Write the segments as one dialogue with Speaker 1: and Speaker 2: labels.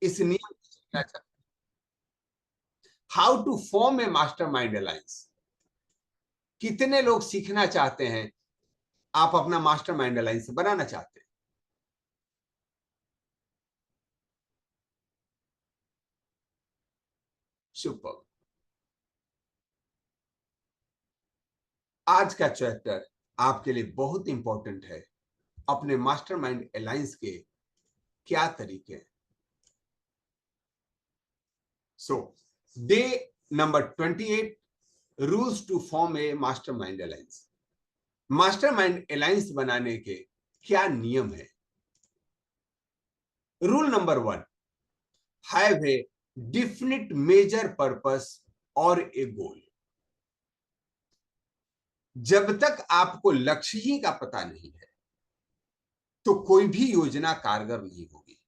Speaker 1: इस नियम को सीखना चाहते हैं। How to form a mastermind alliance. कितने लोग सीखना चाहते हैं, आप अपना मास्टरमाइंड अलायंस बनाना चाहते हैं? सुपर। आज का चैप्टर आपके लिए बहुत इंपॉर्टेंट है। अपने मास्टरमाइंड अलायंस के क्या तरीके हैं? So day number 28, rules to form a mastermind alliance. Mastermind alliance बनाने के क्या नियम है? Rule number 1, have a definite major purpose और ए गोल। जब तक आपको लक्ष्य ही का पता नहीं है तो कोई भी योजना कारगर नहीं होगी।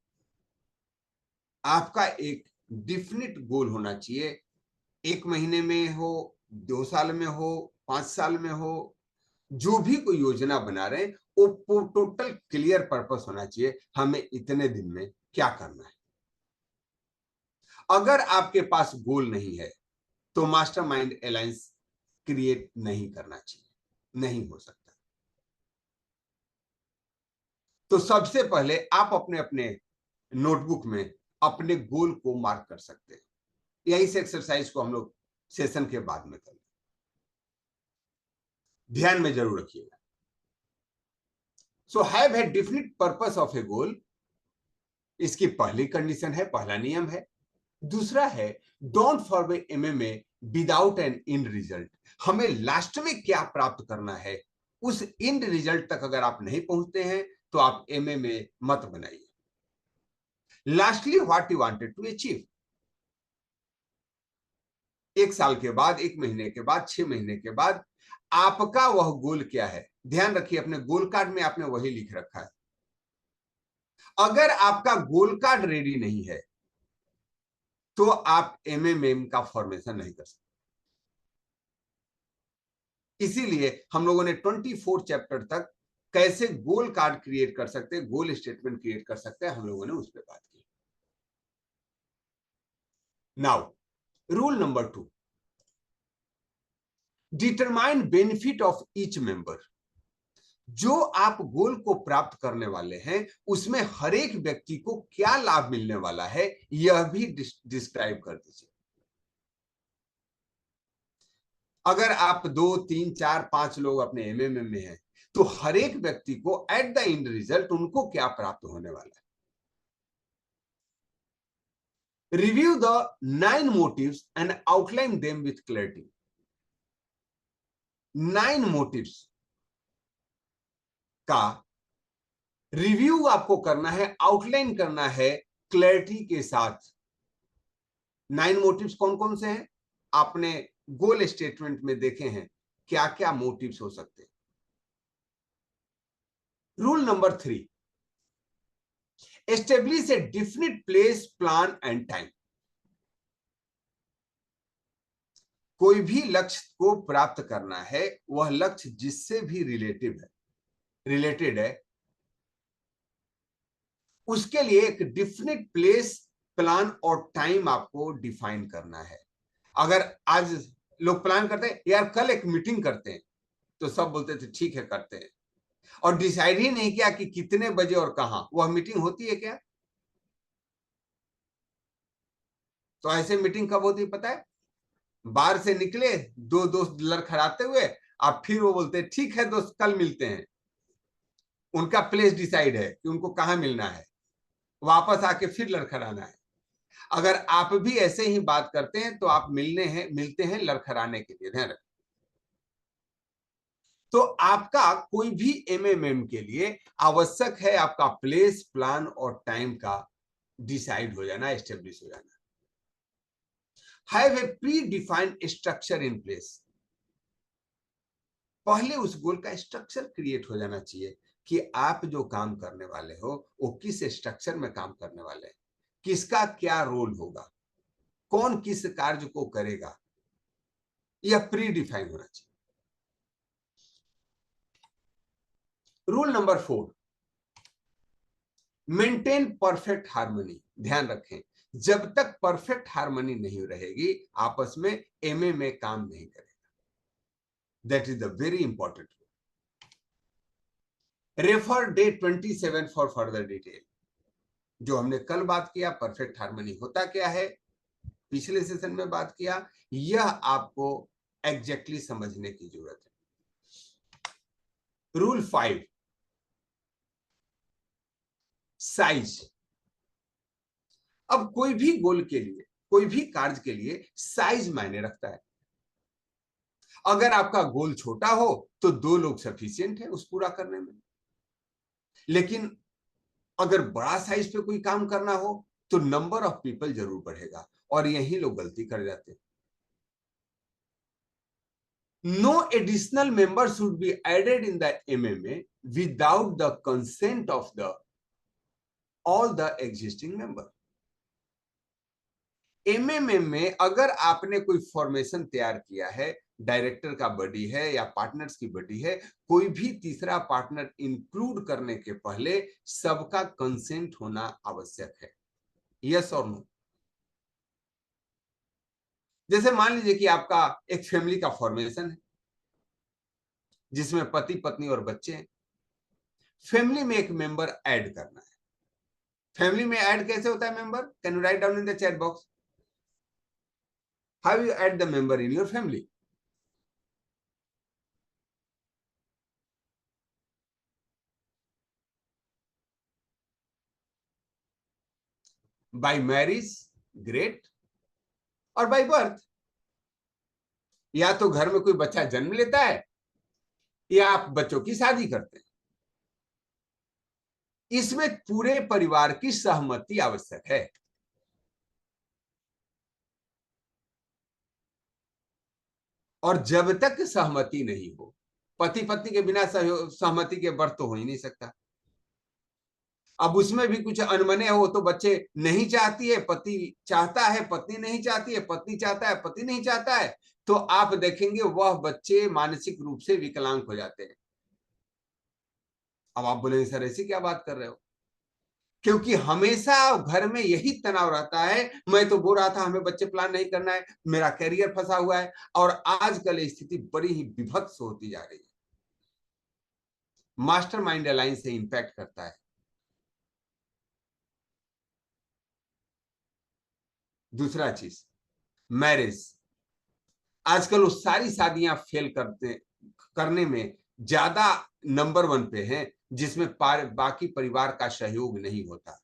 Speaker 1: आपका एक डिफिनिट गोल होना चाहिए। 1 महीने में हो, 2 साल में हो, 5 साल में हो, जो भी कोई योजना बना रहे हैं वो टोटल क्लियर पर्पस होना चाहिए। हमें इतने दिन में क्या करना है। अगर आपके पास गोल नहीं है तो मास्टरमाइंड अलायंस क्रिएट नहीं करना चाहिए, नहीं हो सकता। तो सबसे पहले आप अपने अपने नोटबुक में अपने गोल को मार्क कर सकते हैं। यही से एक्सरसाइज को हम लोग सेशन के बाद में करें, ध्यान में जरूर रखिएगा। So have a definite purpose of a goal, इसकी पहली कंडीशन है, पहला नियम है। दूसरा है don't forward MMA without an end result. हमें लास्ट में क्या प्राप्त करना है, उस इंड रिजल्ट तक अगर आप नहीं पहुंचते हैं तो आप एमएमए मत बनाइए। Lastly what you wanted to achieve. 1 साल के बाद, 1 महीने के बाद, 6 महीने के बाद आपका वह गोल क्या है। ध्यान रखिए, अपने गोल कार्ड में आपने वही लिख रखा है। अगर आपका गोल कार्ड रेडी नहीं है तो आप एमएमएम का फॉर्मेशन नहीं कर सकते। इसीलिए हम लोगों ने 24 चैप्टर तक कैसे गोल कार्ड क्रिएट कर सकते हैं, गोल स्टेटमेंट क्रिएट कर सकते हैं, हम लोगों ने उस पर बात की। Now rule number 2, determine benefit of each member. जो आप गोल को प्राप्त करने वाले हैं उसमें हर एक व्यक्ति को क्या लाभ मिलने वाला है, यह भी डिस्क्राइब कर दीजिए। अगर आप 2, 3, 4, 5 लोग अपने एमएमएम में हैं तो हर एक व्यक्ति को एट द एंड रिजल्ट उनको क्या प्राप्त होने वाला है। Review the 9 motives and outline them with clarity. 9 motives का रिव्यू आपको करना है, आउटलाइन करना है क्लैरिटी के साथ। 9 मोटिव्स कौन कौन से हैं? आपने गोल स्टेटमेंट में देखे हैं क्या क्या मोटिव्स हो सकते हैं। Rule number 3, establish A definite place, plan and time. कोई भी लक्ष्य को प्राप्त करना है, वह लक्ष्य जिससे भी रिलेटेड है, उसके लिए एक डिफिनिट प्लेस, प्लान और टाइम आपको डिफाइन करना है। अगर आज लोग प्लान करते हैं यार कल एक मीटिंग करते हैं, तो सब बोलते थे ठीक है करते हैं, और डिसाइड ही नहीं किया कि कितने बजे और कहां वह मीटिंग होती है क्या। तो ऐसे मीटिंग कब होती है पता है? बाहर से निकले, दो दोस्त लड़खड़ाते हुए, आप फिर वो बोलते हैं ठीक है दोस्त कल मिलते हैं। उनका प्लेस डिसाइड है कि उनको कहां मिलना है, वापस आके फिर लड़खड़ाना है। अगर आप भी ऐसे ही बात करते हैं तो आप मिलते हैं लड़खड़ाने के लिए, ध्यान रखें। तो आपका कोई भी एमएमएम के लिए आवश्यक है आपका प्लेस, प्लान और टाइम का डिसाइड हो जाना, एस्टेब्लिश हो जाना। Have a pre defined structure in place. पहले उस गोल का स्ट्रक्चर क्रिएट हो जाना चाहिए कि आप जो काम करने वाले हो वो किस स्ट्रक्चर में काम करने वाले हैं, किसका क्या रोल होगा, कौन किस कार्य को करेगा, यह प्री डिफाइन होना चाहिए। Rule number 4, maintain perfect harmony. ध्यान रखें, जब तक परफेक्ट हार्मनी नहीं रहेगी आपस में, एमएमए काम नहीं करेगा। That is the very important. Refer day 27 for further detail. जो हमने कल बात किया परफेक्ट हार्मनी होता क्या है, पिछले सेशन में बात किया, यह आपको एग्जैक्टली समझने की जरूरत है। Rule 5, size. अब कोई भी गोल के लिए, कोई भी कार्य के लिए साइज मायने रखता है। अगर आपका गोल छोटा हो तो 2 लोग सफिशिएंट है उस पूरा करने में, लेकिन अगर बड़ा साइज पे कोई काम करना हो तो नंबर ऑफ पीपल जरूर बढ़ेगा, और यही लोग गलती कर जाते हैं। No additional member should be added in the MMA without the consent of all the existing member. MMM में अगर आपने कोई फॉर्मेशन तैयार किया है, डायरेक्टर का बॉडी है या पार्टनर्स की बॉडी है, कोई भी तीसरा पार्टनर इंक्लूड करने के पहले सबका कंसेंट होना आवश्यक है। यस और नो। जैसे मान लीजिए कि आपका एक फैमिली का फॉर्मेशन है जिसमें पति पत्नी और बच्चे हैं। फैमिली में एक मेंबर ऐड करना है। फैमिली में ऐड कैसे होता है member? Can you write down in the chat box how you add the member in your family? Bye marriage, great, और बाय बर्थ। या तो घर में कोई बच्चा जन्म लेता है या आप बच्चों की शादी करते हैं। इसमें पूरे परिवार की सहमति आवश्यक है। और जब तक सहमति नहीं हो, पति पत्नी के बिना सहमति के बर्थ तो हो ही नहीं सकता। अब उसमें भी कुछ अनमने हो तो बच्चे नहीं चाहती है, पति चाहता है, पत्नी नहीं चाहती है, पत्नी चाहता है, पति नहीं चाहता है, तो आप देखेंगे वह बच्चे मानसिक रूप से विकलांग हो जाते हैं। अब आप बोलेंगे सर ऐसी क्या बात कर रहे हो? क्योंकि हमेशा घर में यही तनाव रहता है, मैं तो बोल रहा था हमें बच्चे प्लान नहीं करना है, मेरा करियर फंसा हुआ है, और आजकल स्थिति बड़ी ही विभत्स होती जा रही है। मास्टरमाइंड अलायंस से इंपैक्ट करता है। दूसरा चीज, मैरिज। आजकल वो सारी शादियां फेल करने में ज्यादा नंबर 1 पे हैं, जिसमें बाकी परिवार का सहयोग नहीं होता।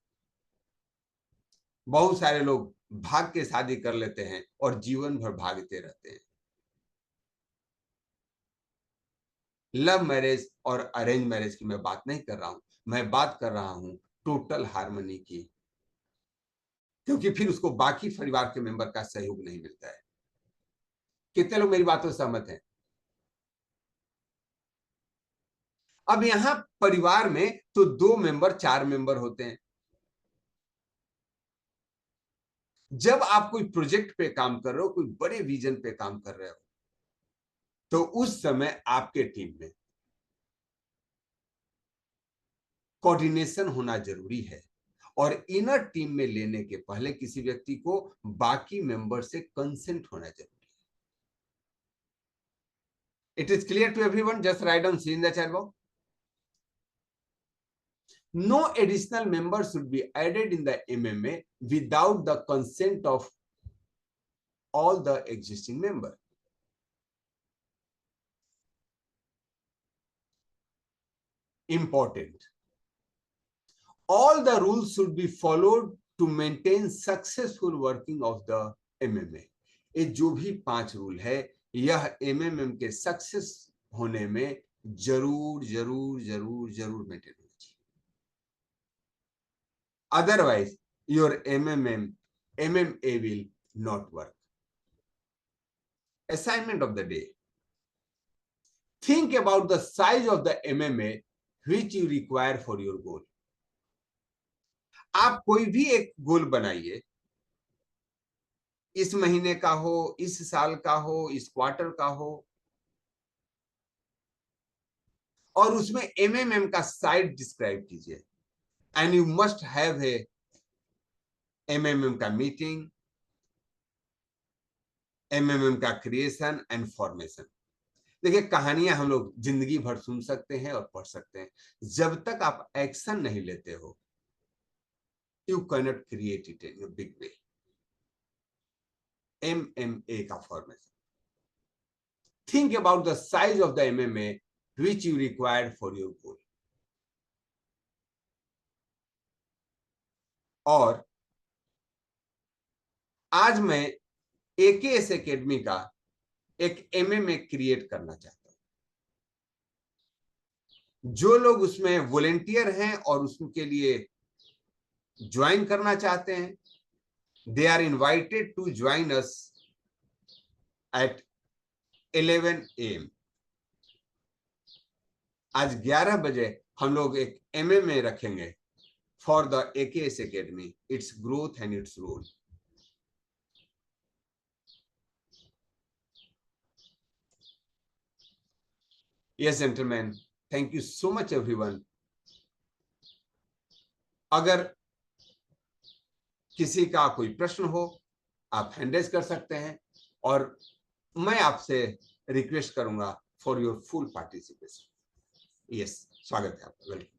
Speaker 1: बहुत सारे लोग भाग के शादी कर लेते हैं और जीवन भर भागते रहते हैं। लव मैरिज और अरेंज मैरिज की मैं बात नहीं कर रहा हूं, मैं बात कर रहा हूं टोटल हार्मनी की, क्योंकि फिर उसको बाकी परिवार के मेंबर का सहयोग नहीं मिलता है। कितने लोग मेरी बातों से सहमत हैं? अब यहां परिवार में तो 2 मेंबर 4 मेंबर होते हैं। जब आप कोई प्रोजेक्ट पे काम कर रहे हो, कोई बड़े विजन पे काम कर रहे हो, तो उस समय आपके टीम में कोऑर्डिनेशन होना जरूरी है, और इनर टीम में लेने के पहले किसी व्यक्ति को बाकी मेंबर से कंसेंट होना जरूरी है। It is clear to everyone? Just write down C in the chat box. No additional member should be added in the MMA without the consent of all the existing member. Important. All the rules should be followed to maintain successful working of the MMA. ये जो भी 5 rule है, यह MMM के success होने में जरूर जरूर जरूर जरूर मेंटेन होना चाहिए। Otherwise, your MMA will not work. Assignment of the day. Think about the size of the MMA which you require for your goal. आप कोई भी एक गोल बनाइए, इस महीने का हो, इस साल का हो, इस क्वार्टर का हो, और उसमें एमएमएम का साइज डिस्क्राइब कीजिए। And you must have a MMM का मीटिंग, एमएमएम का क्रिएशन एंड फॉर्मेशन। देखिए, कहानियां हम लोग जिंदगी भर सुन सकते हैं और पढ़ सकते हैं, जब तक आप एक्शन नहीं लेते हो you cannot create it in big way. MMA का formation, think about the size of the MMA which you required for your goal. और आज मैं AKS एकेडमी का एक MMA क्रिएट करना चाहता हूं। जो लोग उसमें वॉलेंटियर हैं और उसके लिए ज्वाइन करना चाहते हैं, they are invited to join us at 11 AM। आज 11 बजे हम लोग एक MMA रखेंगे for the AKS academy, its growth and its role. Yes, gentlemen, thank you so much everyone. अगर किसी का कोई प्रश्न हो आप हैंड रेज कर सकते हैं और मैं आपसे रिक्वेस्ट करूंगा for your full participation. Yes, स्वागत है आपका, वेलकम।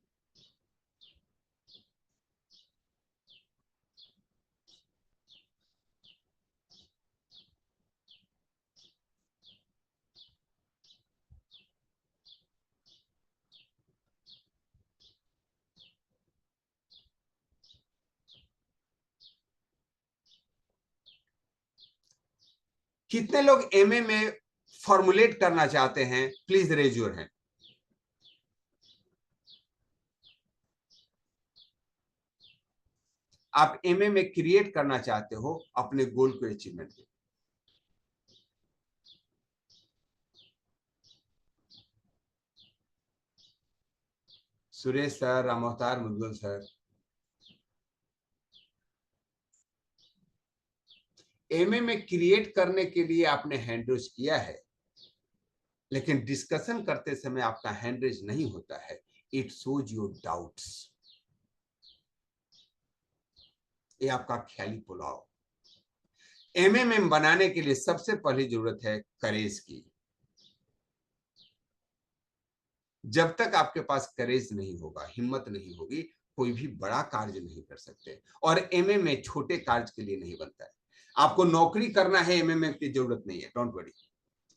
Speaker 1: कितने लोग एमए में फॉर्मुलेट करना चाहते हैं? Please raise your hand. आप एमए में क्रिएट करना चाहते हो अपने गोल को अचीवमेंट के। Suresh sir, Ramavatar Mudgal sir, MA में क्रिएट करने के लिए आपने हैंड रेज किया है, लेकिन डिस्कशन करते समय आपका हैंड रेज नहीं होता है। It shows your doubts. ये आपका ख्याली पुलाव। एमएमएम बनाने के लिए सबसे पहली जरूरत है करेज की। जब तक आपके पास करेज नहीं होगा, हिम्मत नहीं होगी, कोई भी बड़ा कार्य नहीं कर सकते। और एमएमए छोटे कार्य के लिए नहीं बनता है। आपको नौकरी करना है, एमएमए की जरूरत नहीं है, डोंट वरी।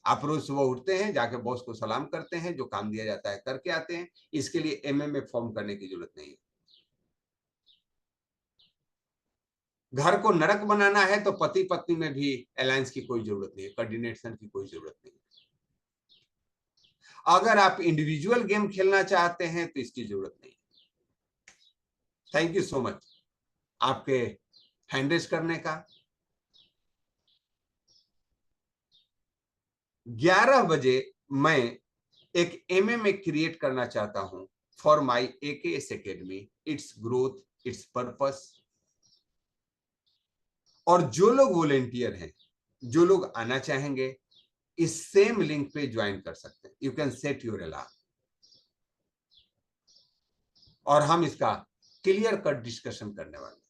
Speaker 1: आप रोज सुबह उठते हैं, जाके बॉस को सलाम करते हैं, जो काम दिया जाता है करके आते हैं। इसके लिए एमएमए फॉर्म करने की जरूरत नहीं है। घर को नरक बनाना है तो पति पत्नी में भी अलायंस की कोई जरूरत नहीं है, कोऑर्डिनेशन की कोई जरूरत नहीं है। अगर आप इंडिविजुअल गेम खेलना चाहते हैं तो इसकी जरूरत नहीं। थैंक यू सो मच आपके हैंड रेज करने का। 11 बजे मैं एक एमएमए क्रिएट करना चाहता हूं for my AKS academy, its growth, it's purpose. और जो लोग वॉलेंटियर हैं, जो लोग आना चाहेंगे, इस सेम लिंक पे ज्वाइन कर सकते हैं। You can set your alarm और हम इसका क्लियर कट डिस्कशन करने वाले।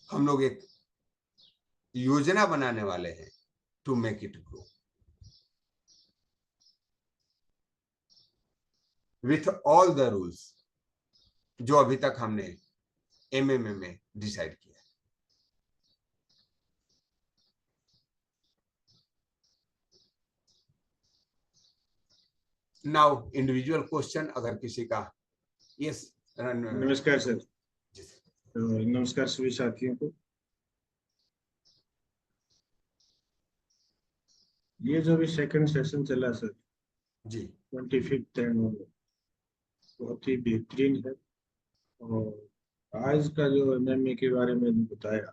Speaker 1: हम लोग एक योजना बनाने वाले हैं to make it grow with all the rules जो अभी तक हमने एमएमए में डिसाइड किया। नाउ इंडिविजुअल क्वेश्चन अगर किसी का। यस,
Speaker 2: नमस्कार सर। नमस्कार सभी साथियों को। ये जो भी सेकंड सेशन चला सर
Speaker 1: जी,
Speaker 2: 25th बहुत ही बेहतरीन है। और आज का जो एमएमए के बारे में बताया,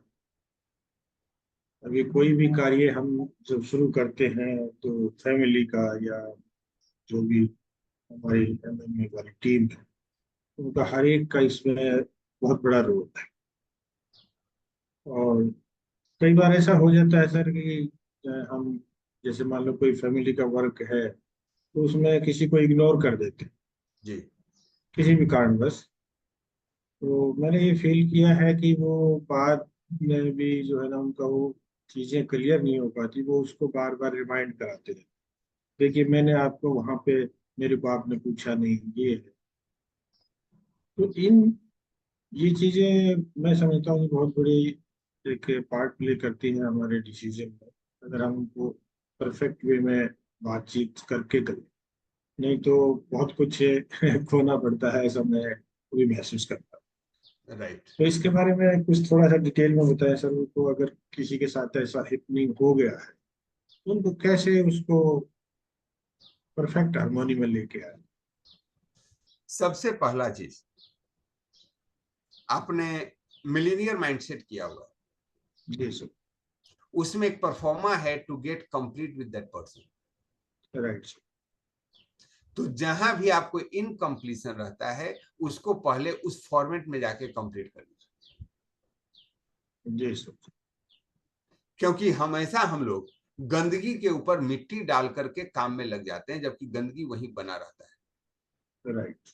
Speaker 2: अभी कोई भी कार्य हम जब शुरू करते हैं तो फैमिली का या जो भी हमारी एमएमए वाली टीम है, उनका हर एक का इसमें बहुत बड़ा रोल है। और कई बार ऐसा हो जाता है सर कि हम जैसे मान लो कोई फैमिली का वर्क है तो उसमें किसी को इग्नोर कर देते हैं
Speaker 1: जी,
Speaker 2: किसी भी कारणवश। तो मैंने ये फील किया है कि वो बाद में भी जो है ना उनका वो चीजें क्लियर नहीं हो पाती, वो उसको बार बार रिमाइंड कराते हैं। देखिए मैंने आपको वहां पे, मेरे को आपने पूछा नहीं, ये है। तो इन ये चीजें मैं समझता हूँ कि बहुत बड़ी एक पार्ट प्ले करती हैं हमारे डिसीजन में, अगर हम उनको परफेक्ट वे में बातचीत करके करें। नहीं तो बहुत कुछ खोना पड़ता है, ऐसा मैं भी महसूस करता हूँ।
Speaker 1: राइट।
Speaker 2: तो इसके बारे में कुछ थोड़ा सा डिटेल में बताएं सर उनको, अगर किसी के साथ ऐसा हैपनिंग हो गया है तो उनको कैसे उसको परफेक्ट हार्मोनी में लेके आए।
Speaker 1: सबसे पहला चीज, आपने मिलीनियर माइंडसेट किया हुआ है,
Speaker 2: जी सर।
Speaker 1: उसमें एक परफॉर्मा है to get complete with that person.
Speaker 2: Right sir.
Speaker 1: तो जहां भी आपको इनकम्प्लीशन रहता है उसको पहले उस फॉर्मेट में जाके कंप्लीट कर लीजिए,
Speaker 2: जी सर।
Speaker 1: क्योंकि हमेशा हम लोग गंदगी के ऊपर मिट्टी डाल करके काम में लग जाते हैं, जबकि गंदगी वहीं बना रहता है।
Speaker 2: राइट।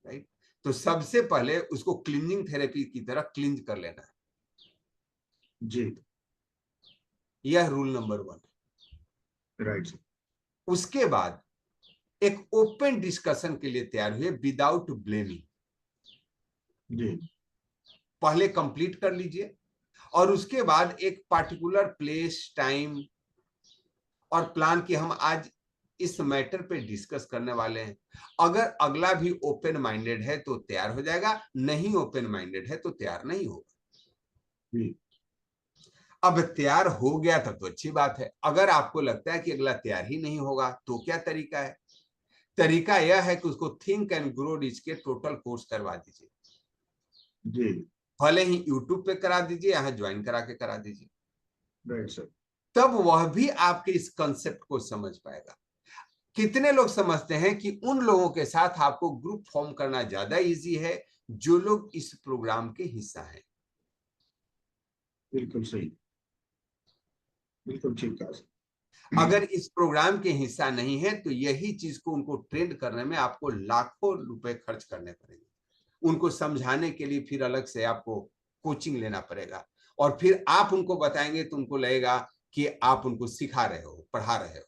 Speaker 1: राइट। तो सबसे पहले उसको क्लींजिंग थेरेपी की तरह क्लींज कर लेना है,
Speaker 2: जी।
Speaker 1: यह रूल नंबर 1।
Speaker 2: Right sir.
Speaker 1: उसके बाद एक ओपन डिस्कशन के लिए तैयार हुए विदाउट ब्लेमिंग,
Speaker 2: जी।
Speaker 1: पहले कंप्लीट कर लीजिए और उसके बाद एक पार्टिकुलर प्लेस टाइम और प्लान कि हम आज इस मैटर पे डिस्कस करने वाले हैं। अगर अगला भी ओपन माइंडेड है तो तैयार हो जाएगा, नहीं ओपन माइंडेड है तो तैयार नहीं होगा।
Speaker 2: जी।
Speaker 1: अब तैयार हो गया तब तो अच्छी बात है। अगर आपको लगता है कि अगला तैयार ही नहीं होगा तो क्या तरीका है? तरीका यह है कि उसको थिंक एंड ग्रो रिच के टोटल कोर्स करवा दीजिए,
Speaker 2: जी।
Speaker 1: भले ही यूट्यूब पे करा दीजिए, यहाँ ज्वाइन करा के करा दीजिए।
Speaker 2: Right sir.
Speaker 1: तब वह भी आपके इस कंसेप्ट को समझ पाएगा। कितने लोग समझते हैं कि उन लोगों के साथ आपको ग्रुप फॉर्म करना ज्यादा इजी है जो लोग इस प्रोग्राम के हिस्सा हैं।
Speaker 2: बिल्कुल सही। बिल्कुल ठीक कहा सर।
Speaker 1: अगर इस प्रोग्राम के हिस्सा नहीं है तो यही चीज को उनको ट्रेंड करने में आपको लाखों रुपए खर्च करने पड़ेंगे। उनको समझाने के लिए फिर अलग से आपको कोचिंग लेना पड़ेगा और फिर आप उनको बताएंगे तो उनको लगेगा कि आप उनको सिखा रहे हो, पढ़ा रहे हो।